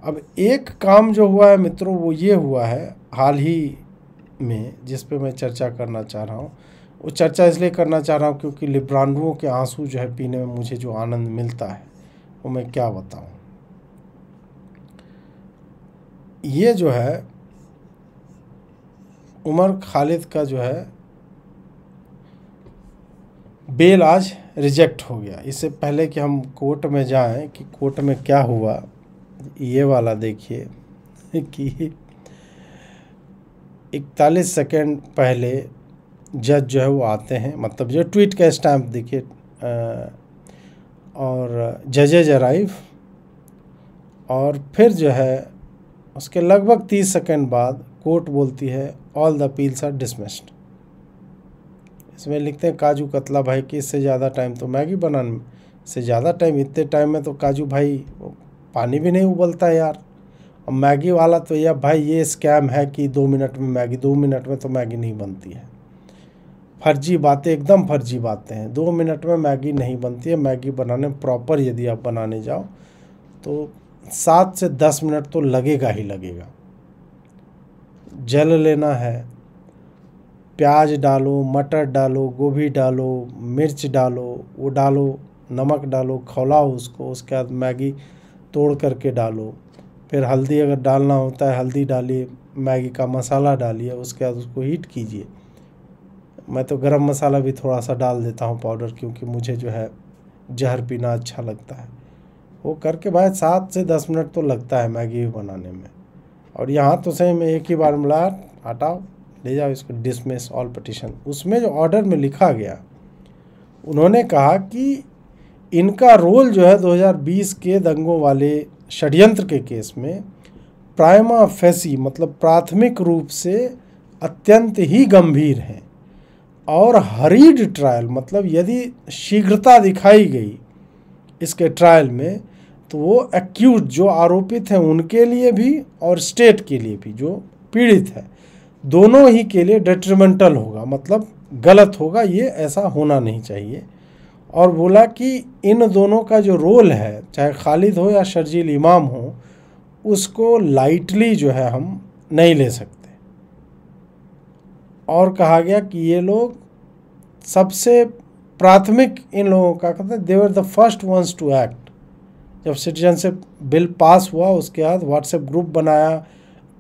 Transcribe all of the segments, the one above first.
अब एक काम जो हुआ है मित्रों वो ये हुआ है हाल ही में, जिस पे मैं चर्चा करना चाह रहा हूँ। वो चर्चा इसलिए करना चाह रहा हूँ क्योंकि लिब्रांडुओं के आंसू जो है पीने में मुझे जो आनंद मिलता है वो मैं क्या बताऊँ। ये जो है उमर खालिद का जो है बेल आज रिजेक्ट हो गया। इससे पहले कि हम कोर्ट में जाएं कि कोर्ट में क्या हुआ, ये वाला देखिए कि 41 सेकेंड पहले जज जो है वो आते हैं, मतलब जो ट्वीट का स्टैम्प देखिए, और जजेज अराइव, और फिर जो है उसके लगभग 30 सेकेंड बाद कोर्ट बोलती है all the appeals are dismissed. इसमें लिखते हैं काजू कतला भाई कि इससे ज़्यादा टाइम तो मैगी बनाने में, इससे ज़्यादा टाइम, इतने टाइम में तो काजू भाई पानी भी नहीं उबलता है यार। और मैगी वाला तो यह भाई ये स्कैम है कि 2 मिनट में मैगी, 2 मिनट में तो मैगी नहीं बनती है। फर्जी बातें, एकदम फर्जी बातें हैं। 2 मिनट में मैगी नहीं बनती है। मैगी बनाने प्रॉपर यदि आप बनाने जाओ तो 7 से 10 मिनट तो लगेगा ही लगेगा। जल लेना है, प्याज डालो, मटर डालो, गोभी डालो, मिर्च डालो, वो डालो, नमक डालो, खौलाओ उसको, उसके बाद मैगी तोड़ करके डालो, फिर हल्दी अगर डालना होता है हल्दी डालिए, मैगी का मसाला डालिए, उसके बाद उसको हीट कीजिए। मैं तो गरम मसाला भी थोड़ा सा डाल देता हूँ पाउडर, क्योंकि मुझे जो है जहर पीना अच्छा लगता है। वो करके भाई 7 से 10 मिनट तो लगता है मैगी बनाने में। और यहाँ तो सही में एक ही बार मिला, हटाओ, ले जाओ इसको, डिसमिस ऑल पिटीशन। उसमें जो ऑर्डर में लिखा गया, उन्होंने कहा कि इनका रोल जो है 2020 के दंगों वाले षड्यंत्र के केस में प्राइमा फेसी, मतलब प्राथमिक रूप से अत्यंत ही गंभीर है, और हरीड ट्रायल, मतलब यदि शीघ्रता दिखाई गई इसके ट्रायल में तो वो एक्यूज जो आरोपित हैं उनके लिए भी और स्टेट के लिए भी जो पीड़ित है, दोनों ही के लिए डेट्रीमेंटल होगा, मतलब गलत होगा, ये ऐसा होना नहीं चाहिए। और बोला कि इन दोनों का जो रोल है, चाहे खालिद हो या शर्जील इमाम हो, उसको लाइटली जो है हम नहीं ले सकते। और कहा गया कि ये लोग सबसे प्राथमिक, इन लोगों का कहते हैं they were the first ones to act. जब सिटीजनशिप बिल पास हुआ उसके बाद व्हाट्सएप ग्रुप बनाया,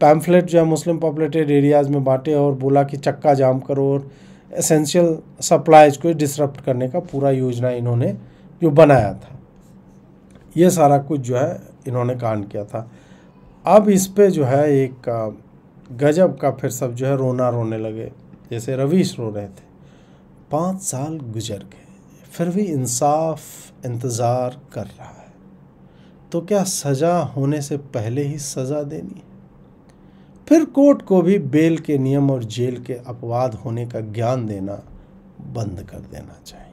पैम्फलेट जो है मुस्लिम पॉपुलेटेड एरियाज़ में बांटे और बोला कि चक्का जाम करो और एसेंशियल सप्लाईज को डिसरप्ट करने का पूरा योजना इन्होंने जो बनाया था, ये सारा कुछ जो है इन्होंने कांड किया था। अब इस पे जो है एक गजब का फिर सब जो है रोना रोने लगे, जैसे रवीश रो रहे थे। 5 साल गुजर गए फिर भी इंसाफ इंतज़ार कर रहा है, तो क्या सज़ा होने से पहले ही सज़ा देनी है? फिर कोर्ट को भी बेल के नियम और जेल के अपवाद होने का ज्ञान देना बंद कर देना चाहिए।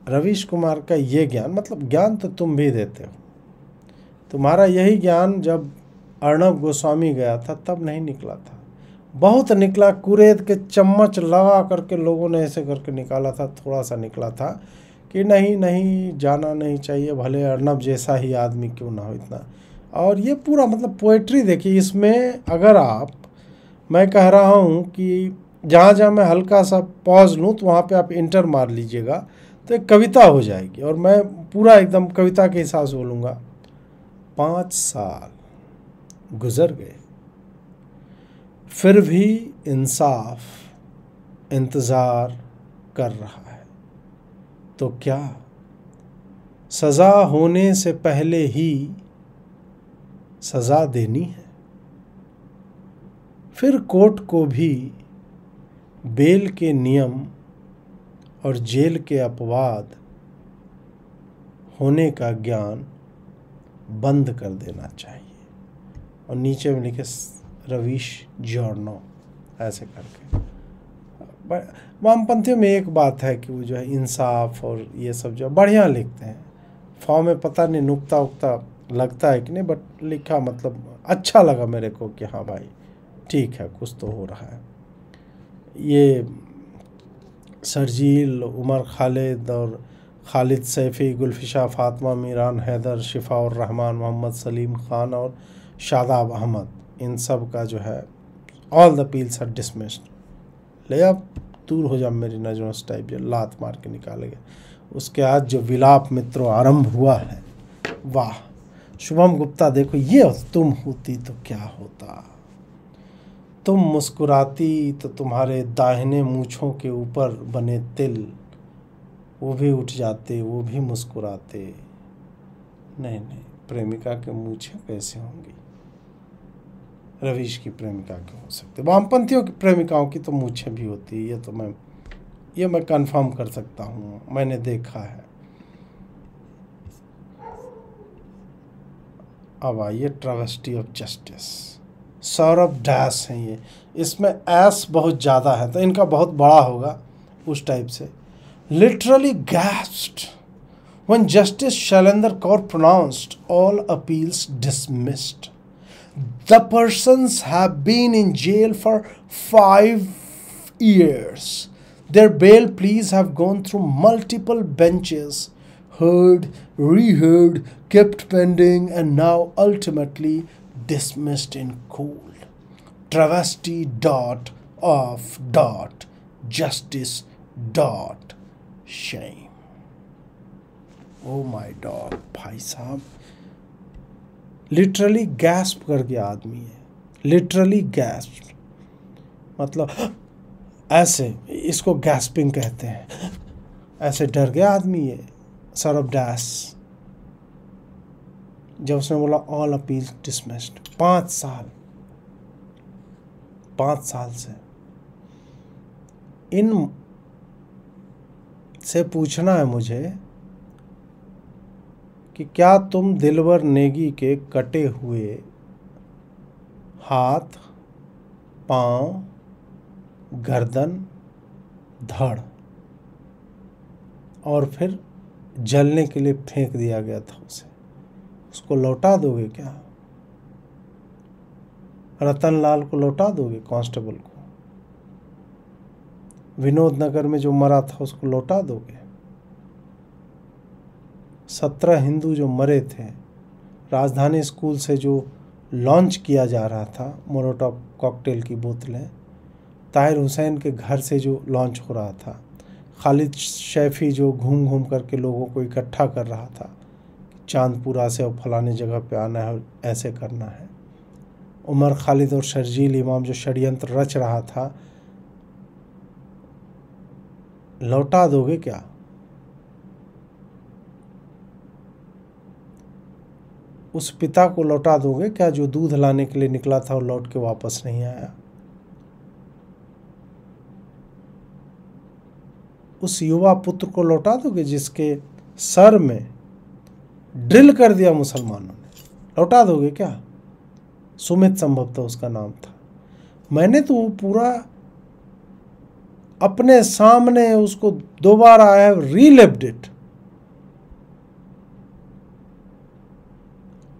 रवीश कुमार का ये ज्ञान, मतलब ज्ञान तो तुम भी देते हो, तुम्हारा यही ज्ञान जब अर्णब गोस्वामी गया था तब नहीं निकला था। बहुत निकला, कुरेद के चम्मच लगा करके लोगों ने ऐसे करके निकाला था, थोड़ा सा निकला था कि नहीं नहीं जाना नहीं चाहिए, भले अर्णब जैसा ही आदमी क्यों ना हो इतना। और ये पूरा मतलब पोएट्री देखिए इसमें। अगर आप, मैं कह रहा हूँ कि जहाँ जहाँ मैं हल्का सा पॉज लूँ तो वहाँ पे आप इंटर मार लीजिएगा तो एक कविता हो जाएगी, और मैं पूरा एकदम कविता के हिसाब से बोलूँगा। 5 साल गुजर गए फिर भी इंसाफ इंतज़ार कर रहा है, तो क्या सज़ा होने से पहले ही सज़ा देनी है? फिर कोर्ट को भी बेल के नियम और जेल के अपवाद होने का ज्ञान बंद कर देना चाहिए। और नीचे में लिखे रवीश जॉर्नो, ऐसे करके। वामपंथियों में एक बात है कि वो जो है इंसाफ और ये सब जो बढ़िया लिखते हैं, फॉर्म में पता नहीं नुक्ता उक्ता लगता है कि नहीं, बट लिखा मतलब अच्छा लगा मेरे को कि हाँ भाई ठीक है, कुछ तो हो रहा है। ये शर्जील, उमर खालिद और खालिद सैफ़ी, गुलफिशा फातिमा, मीरान हैदर, शिफाउर रहमान, मोहम्मद सलीम खान और शादाब अहमद, इन सब का जो है all the appeals are dismissed. ले अब दूर हो जा मेरी नज़रों से टाइप जो लात मार के निकाले गए। उसके आज जो विलाप मित्रों आरंभ हुआ है, वाह। शुभम गुप्ता, देखो ये तुम होती तो क्या होता, तुम मुस्कुराती तो तुम्हारे दाहिने मूँछों के ऊपर बने तिल वो भी उठ जाते, वो भी मुस्कुराते। नहीं नहीं, प्रेमिका के मूँछें कैसे होंगी, रवीश की प्रेमिका के हो सकते, वामपंथियों की प्रेमिकाओं की तो मूँछें भी होती है, ये मैं कंफर्म कर सकता हूँ, मैंने देखा है। अब आइए ट्रावेस्टी ऑफ जस्टिस, सौरभ डैश हैं ये, इसमें एस बहुत ज़्यादा है तो इनका बहुत बड़ा होगा उस टाइप से। Literally gasped when Justice Shailendra Kaur pronounced all appeals dismissed. The persons have been in jail for 5 years. Their bail pleas have gone through multiple benches, heard, reheard, kept pending, and now ultimately dismissed in cold. Travesty of justice shame. Oh my God, भाई साहब literally gasp कर गया आदमी है, literally gasp, मतलब ऐसे, इसको gasping कहते हैं, ऐसे डर गया आदमी ये सौरभ दास जब उसने बोला ऑल अपील डिसमिस्ड। 5 साल से इन से पूछना है मुझे कि क्या तुम दिलवर नेगी के कटे हुए हाथ, पांव, गर्दन, धड़ और फिर जलने के लिए फेंक दिया गया था उसको लौटा दोगे क्या? रतन लाल को लौटा दोगे, कांस्टेबल को? विनोद नगर में जो मरा था उसको लौटा दोगे? 17 हिंदू जो मरे थे, राजधानी स्कूल से जो लॉन्च किया जा रहा था मोलोटॉव कॉकटेल की बोतलें, ताहिर हुसैन के घर से जो लॉन्च हो रहा था, खालिद सैफ़ी जो घूम घूम करके लोगों को इकट्ठा कर रहा था, चांदपुरा से और फलाने जगह पे आना है, ऐसे करना है, उमर खालिद और शर्जील इमाम जो षड्यंत्र रच रहा था, लौटा दोगे क्या? उस पिता को लौटा दोगे क्या जो दूध लाने के लिए निकला था और लौट के वापस नहीं आया? उस युवा पुत्र को लौटा दोगे जिसके सर में ड्रिल कर दिया मुसलमानों ने? लौटा दोगे क्या? सुमित संभवतः उसका नाम था। मैंने तो पूरा अपने सामने उसको दोबारा आई हैव रीलिव्ड इट,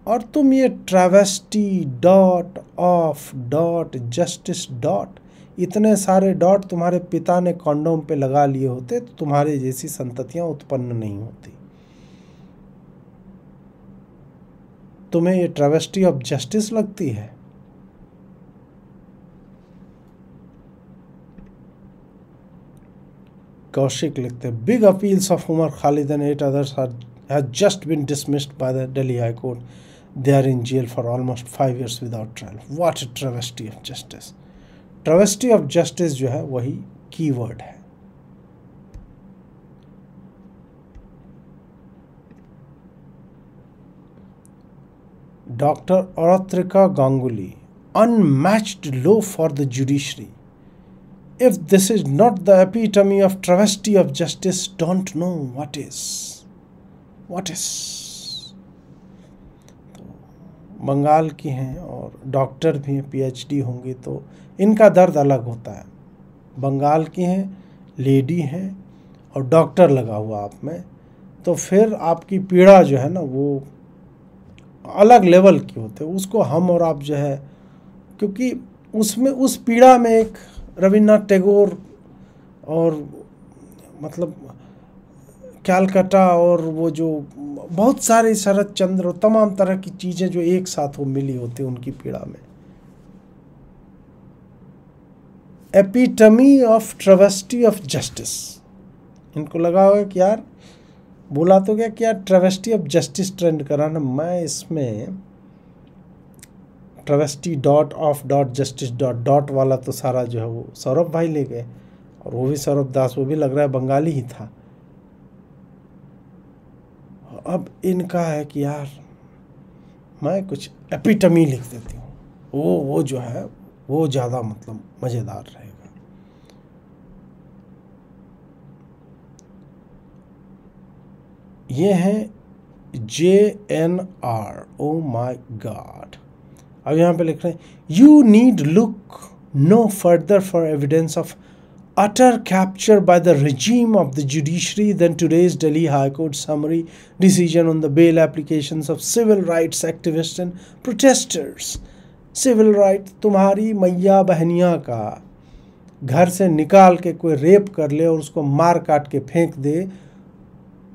और तुम ये ट्रैवेस्टी ऑफ जस्टिस इतने सारे डॉट तुम्हारे पिता ने कॉन्डोम पे लगा लिए होते तो तुम्हारे जैसी संततियां उत्पन्न नहीं होती। तुम्हें ये ट्रैवेस्टी ऑफ जस्टिस लगती है? कौशिक लिखते हैं, big appeals of Umar Khalid and 8 others have just been dismissed by the Delhi High Court. They are in jail for almost 5 years without trial. What a travesty of justice. Travesty of justice जो है वही keyword है। Doctor औरत्रिका Ganguly, unmatched law for the judiciary. If this is not the epitome of travesty of justice, don't know what is. तो बंगाल की हैं और doctor भी हैं, PhD होंगी तो इनका दर्द अलग होता है। बंगाल की हैं, लेडी हैं और डॉक्टर लगा हुआ आप में, तो फिर आपकी पीड़ा जो है ना वो अलग लेवल की होते हैं। उसको हम और आप जो है, क्योंकि उसमें उस पीड़ा में एक रविन्द्रनाथ टैगोर और मतलब कैलकाटा और वो जो बहुत सारे शरद चंद्र और तमाम तरह की चीज़ें जो एक साथ वो मिली होती उनकी पीड़ा में। Epitome of travesty of justice. इनको लगा होगा कि यार बोला तो क्या कि यार ट्रेवेस्टी ऑफ जस्टिस ट्रेंड करा ना, मैं इसमें travesty dot of dot justice dot dot वाला तो सारा जो है वो सौरभ भाई ले गए, और वो भी सौरभ दास, वो भी लग रहा है बंगाली ही था। अब इनका है कि यार मैं कुछ एपिटमी लिख देती हूँ, वो जो है वो ज़्यादा मतलब मज़ेदार रहेगा। ये है JNR, ओ माई गॉड। अब यहाँ पे लिख रहे हैं, you need look no further for evidence of utter capture by the regime of the judiciary than today's Delhi High Court summary decision on the bail applications of civil rights activists and protesters. Civil right तुम्हारी मैया बहनिया का घर से निकाल के कोई rape कर ले और उसको मार काट के फेंक दे,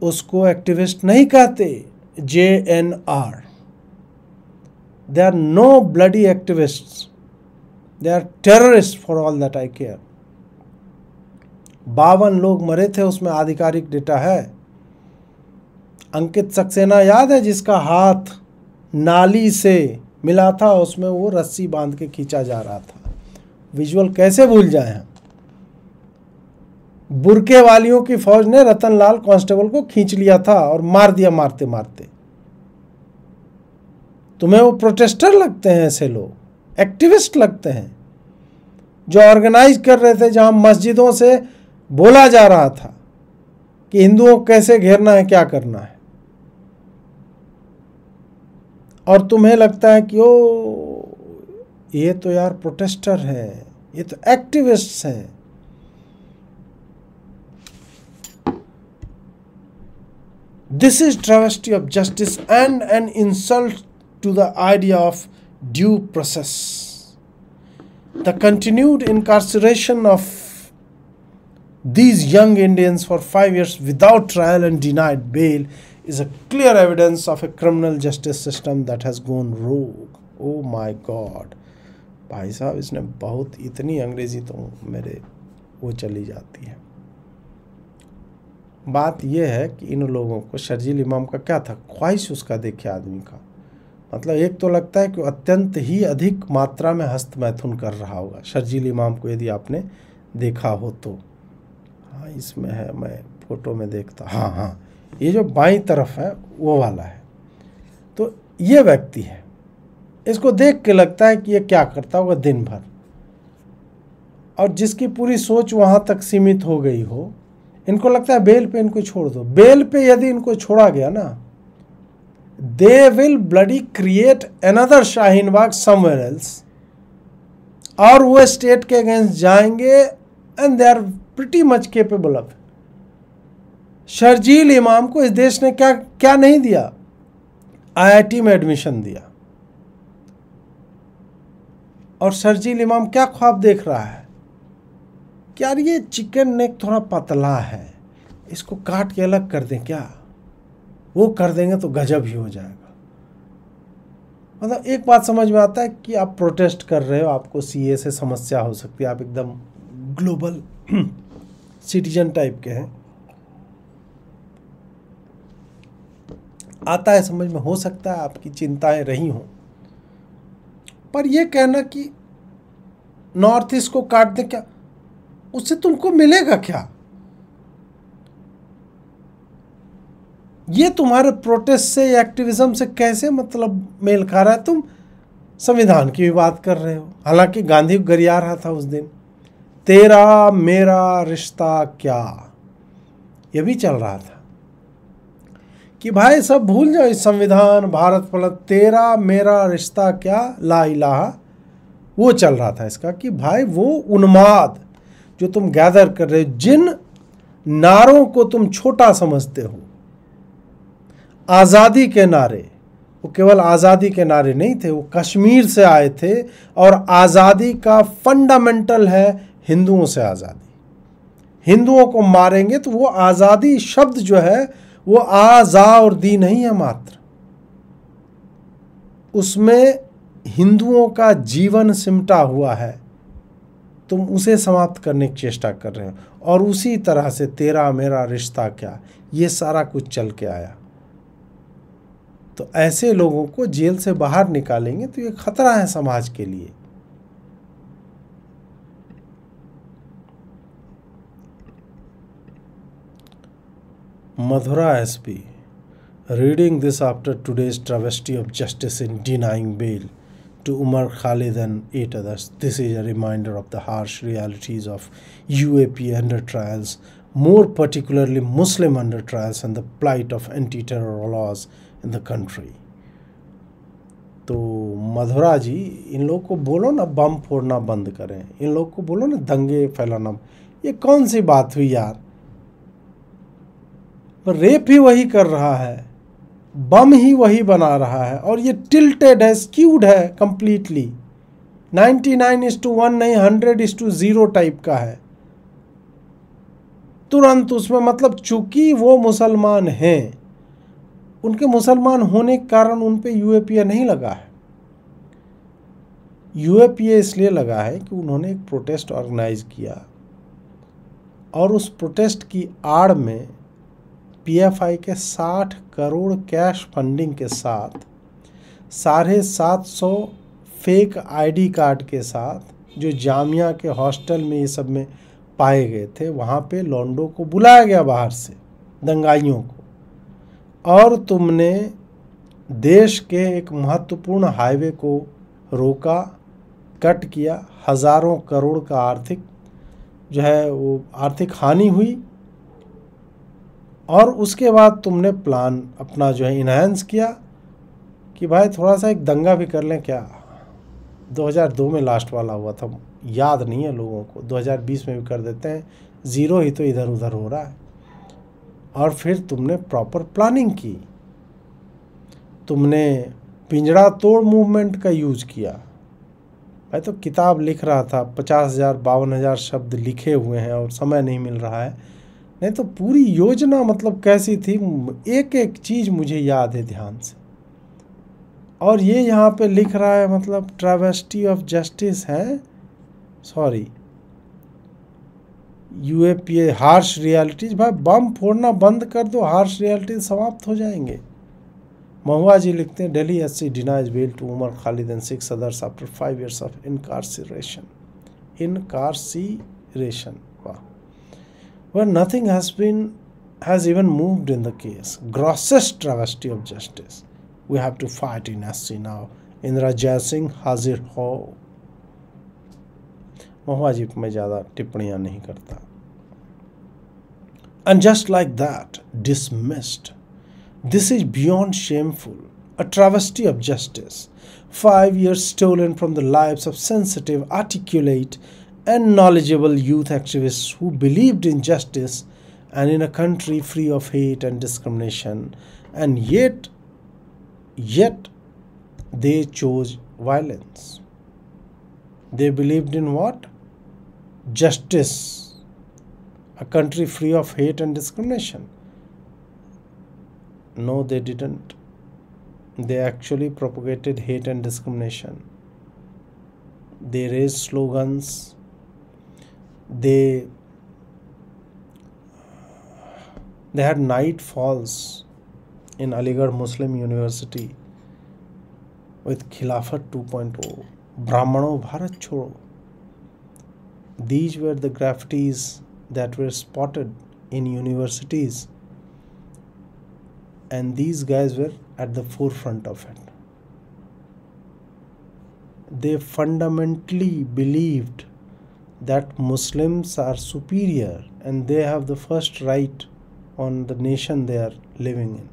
उसको एक्टिविस्ट नहीं कहते। JNR, they are no bloody activists, they are terrorists for all that I care। 52 लोग मरे थे, उसमें आधिकारिक डेटा है। अंकित सक्सेना याद है, जिसका हाथ नाली से मिला था, उसमें वो रस्सी बांध के खींचा जा रहा था। विजुअल कैसे भूल जाए हम। बुरके वालियों की फौज ने रतनलाल कांस्टेबल को खींच लिया था और मार दिया मारते मारते। तुम्हें वो प्रोटेस्टर लगते हैं ऐसे लोग, एक्टिविस्ट लगते हैं, जो ऑर्गेनाइज कर रहे थे, जहां मस्जिदों से बोला जा रहा था कि हिंदुओं को कैसे घेरना है, क्या करना है, और तुम्हें लगता है कि ओ ये तो यार प्रोटेस्टर है, ये तो एक्टिविस्ट्स हैं। This is travesty of justice and an insult to the idea of due process. The continued incarceration of these young Indians for 5 years without trial and denied bail is a clear evidence of a criminal justice system that has gone rogue. Oh my God! भाई साहब, इसने बहुत, इतनी अंग्रेजी तो मेरे वो चली जाती है। बात यह है कि इन लोगों को शर्जील इमाम का क्या था, ख्वाहिश उसका देखे आदमी का, मतलब एक तो लगता है कि अत्यंत ही अधिक मात्रा में हस्तमैथुन कर रहा होगा शर्जील इमाम को, यदि आपने देखा हो तो। हाँ इसमें है, मैं फोटो में देखता, हाँ ये जो बाईं तरफ है वो वाला है। तो ये व्यक्ति है, इसको देख के लगता है कि ये क्या करता होगा दिन भर, और जिसकी पूरी सोच वहाँ तक सीमित हो गई हो, इनको लगता है बेल पे इनको छोड़ दो। बेल पे यदि इनको छोड़ा गया ना, they will bloody create another Shaheen Bagh somewhere else, और वो स्टेट के अगेंस्ट जाएंगे, and they are pretty much capable of। Sharjeel इमाम को इस देश ने क्या क्या नहीं दिया, IIT में एडमिशन दिया, और शर्जील इमाम क्या ख्वाब देख रहा है कि यार ये चिकन नेक थोड़ा पतला है, इसको काट के अलग कर दें क्या, वो कर देंगे तो गजब ही हो जाएगा। मतलब एक बात समझ में आता है कि आप प्रोटेस्ट कर रहे हो, आपको CA से समस्या हो सकती है, आप एकदम ग्लोबल सिटीजन टाइप के हैं, आता है समझ में, हो सकता है आपकी चिंताएं रही हों, पर यह कहना कि नॉर्थ ईस्ट को काट दे, क्या उससे तुमको मिलेगा क्या? ये तुम्हारे प्रोटेस्ट से, एक्टिविज्म से कैसे मतलब मेल खा रहा है? तुम संविधान की भी बात कर रहे हो, हालांकि गांधी गरिया रहा था उस दिन, तेरा मेरा रिश्ता क्या, ये भी चल रहा था कि भाई सब भूल जाओ, इस संविधान भारत पलट, तेरा मेरा रिश्ता क्या, ला इलाहा, वो चल रहा था इसका, कि भाई वो उन्माद जो तुम गैदर कर रहे हो, जिन नारों को तुम छोटा समझते हो, आज़ादी के नारे, वो केवल आज़ादी के नारे नहीं थे, वो कश्मीर से आए थे, और आज़ादी का फंडामेंटल है हिंदुओं से आज़ादी, हिंदुओं को मारेंगे तो वो आज़ादी शब्द जो है वो आज़ा और दी नहीं है मात्र, उसमें हिंदुओं का जीवन सिमटा हुआ है। तुम उसे समाप्त करने की चेष्टा कर रहे हो। और उसी तरह से तेरा मेरा रिश्ता क्या, ये सारा कुछ चल के आया। तो ऐसे लोगों को जेल से बाहर निकालेंगे तो ये खतरा है समाज के लिए। Madhura SP, reading this after today's travesty of justice in denying bail to Umar Khalid and 8 others, this is a reminder of the harsh realities of UAP under trials, more particularly Muslim under trials, and the plight of anti-terror laws in the country. तो मधुरा जी, इन लोग को बोलो ना बम फोड़ना बंद करें, इन लोग को बोलो ना दंगे फैलाना। ये कौन सी बात हुई यार? रेप ही वही कर रहा है, बम ही वही बना रहा है, और ये टिल्टेड है, स्क्यूड है कंप्लीटली। 99:1 नहीं, 100:0 टाइप का है तुरंत उसमें। मतलब चूंकि वो मुसलमान हैं, उनके मुसलमान होने के कारण उन पे यूएपीए नहीं लगा है। यूएपीए इसलिए लगा है कि उन्होंने एक प्रोटेस्ट ऑर्गेनाइज किया, और उस प्रोटेस्ट की आड़ में पीएफआई के 60 करोड़ कैश फंडिंग के साथ 750 फेक आईडी कार्ड के साथ जो जामिया के हॉस्टल में ये सब में पाए गए थे, वहाँ पे लॉन्डो को बुलाया गया बाहर से, दंगाइयों को। और तुमने देश के एक महत्वपूर्ण हाईवे को रोका, कट किया, हज़ारों करोड़ का आर्थिक जो है वो आर्थिक हानि हुई। और उसके बाद तुमने प्लान अपना जो है इनहेंस किया कि भाई थोड़ा सा एक दंगा भी कर लें क्या। 2002 में लास्ट वाला हुआ था, याद नहीं है लोगों को, 2020 में भी कर देते हैं, ज़ीरो ही तो इधर उधर हो रहा है। और फिर तुमने प्रॉपर प्लानिंग की, तुमने पिंजड़ा तोड़ मूवमेंट का यूज किया। भाई तो किताब लिख रहा था, 50,000 52,000 शब्द लिखे हुए हैं और समय नहीं मिल रहा है। नहीं तो पूरी योजना मतलब कैसी थी, एक एक चीज़ मुझे याद है ध्यान से। और ये यहाँ पे लिख रहा है मतलब ट्रावेस्टी ऑफ जस्टिस है, सॉरी यूएपीए हार्श रियलिटीज। भाई बम फोड़ना बंद कर दो, हार्श रियलिटीज समाप्त हो जाएंगे। महुआ जी लिखते हैं, Delhi SC denies bail to Umar Khalid and 6 others after 5 years of incarceration. वाह। Where nothing has even moved in the case. Grossest travesty of justice. We have to fight in SC now. Indra Jai Singh हाजिर हो। महुआ जी मैं ज़्यादा टिप्पणियाँ नहीं करता। And just like that, dismissed. This is beyond shameful. A travesty of justice. 5 years stolen from the lives of sensitive, articulate, and knowledgeable youth activists who believed in justice and in a country free of hate and discrimination, and yet they chose violence. They believed in what? Justice, a country free of hate and discrimination. No, they didn't. They actually propagated hate and discrimination. They raised slogans. They had night falls in Aligarh Muslim University with Khilafat 2.0, Brahmano Bharat Chodo. These were the graffitis that were spotted in universities, and these guys were at the forefront of it. They fundamentally believed that Muslims are superior and they have the first right on the nation they are living in.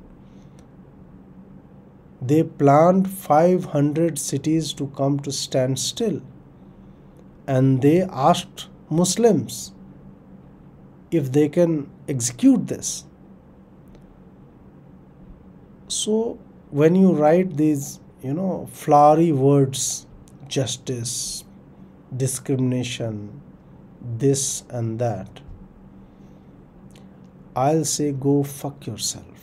They planned 500 cities to come to stand still, and they asked Muslims if they can execute this. So when you write these, flowery words, justice, discrimination, this and that, I'll say go fuck yourself.